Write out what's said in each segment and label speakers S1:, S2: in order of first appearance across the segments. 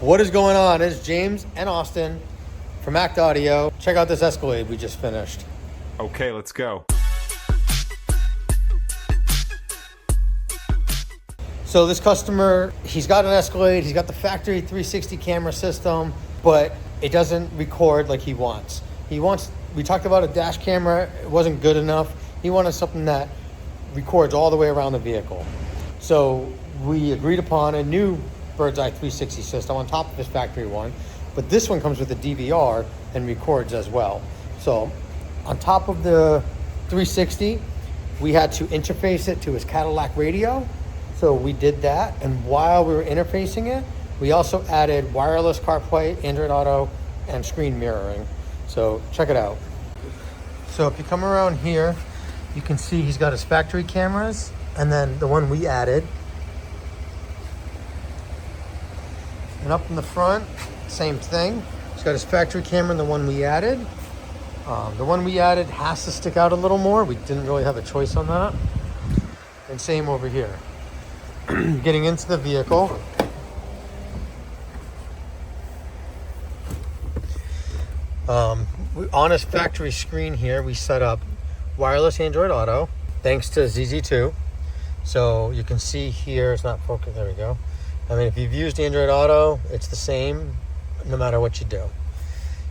S1: What is going on? It's James and Austin from Act Audio. Check out this Escalade we just finished.
S2: Okay, let's go.
S1: So this customer, he's got an Escalade, he's got the factory 360 camera system, but it doesn't record like he wants. We talked about a dash camera, it wasn't good enough. He wanted something that records all the way around the vehicle. So we agreed upon a new bird's eye 360 system on top of his factory one, but this one comes with a DVR and records as well. So on top of the 360, we had to interface it to his Cadillac radio. So we did that, and while we were interfacing it, we also added wireless CarPlay, Android Auto, and screen mirroring. So check it out. So if you come around here, you can see he's got his factory cameras, and then the one we added. And up in the front, same thing. He's got his factory camera and the one we added. The one we added has to stick out a little more. We didn't really have a choice on that. And same over here. Getting into the vehicle. On his factory screen here, we set up wireless Android Auto, thanks to ZZ2. So you can see here, it's not focused, there we go. I mean, if you've used Android Auto, it's the same no matter what you do.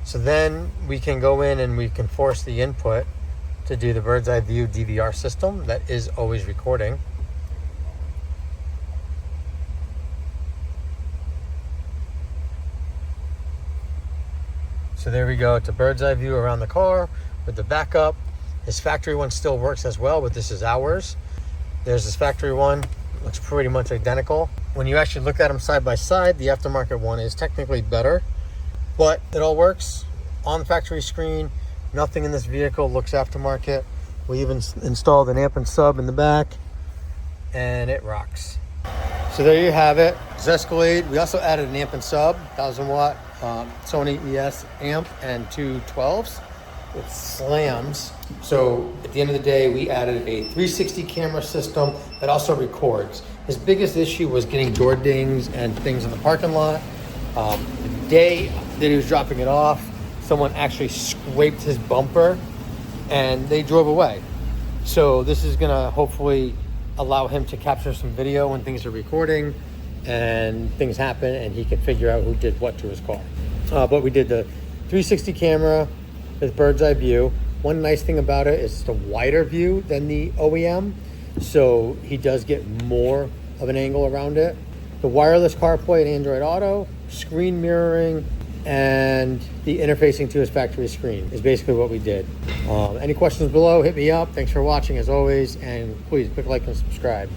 S1: So then we can go in and we can force the input to do the bird's eye view DVR system that is always recording. So there we go, it's a bird's eye view around the car with the backup. His factory one still works as well, but this is ours. There's his factory one, looks pretty much identical. When you actually look at them side by side, the aftermarket one is technically better, but it all works on the factory screen. Nothing in this vehicle looks aftermarket. We even installed an amp and sub in the back, and it rocks. So there you have it, it's Escalade. We also added an amp and sub, 1000 watt Sony ES amp and two 12s. It slams. So at the end of the day, we added a 360 camera system that also records. His biggest issue was getting door dings and things in the parking lot. The day that he was dropping it off, someone actually scraped his bumper and they drove away. So this is gonna hopefully allow him to capture some video when things are recording and things happen, and he can figure out who did what to his car. But we did the 360 camera with bird's eye view. One nice thing about it is it's a wider view than the OEM, so he does get more of an angle around it. The wireless CarPlay and Android Auto, screen mirroring, and the interfacing to his factory screen is basically what we did. Any questions below, hit me up. Thanks for watching as always, and please click like and subscribe.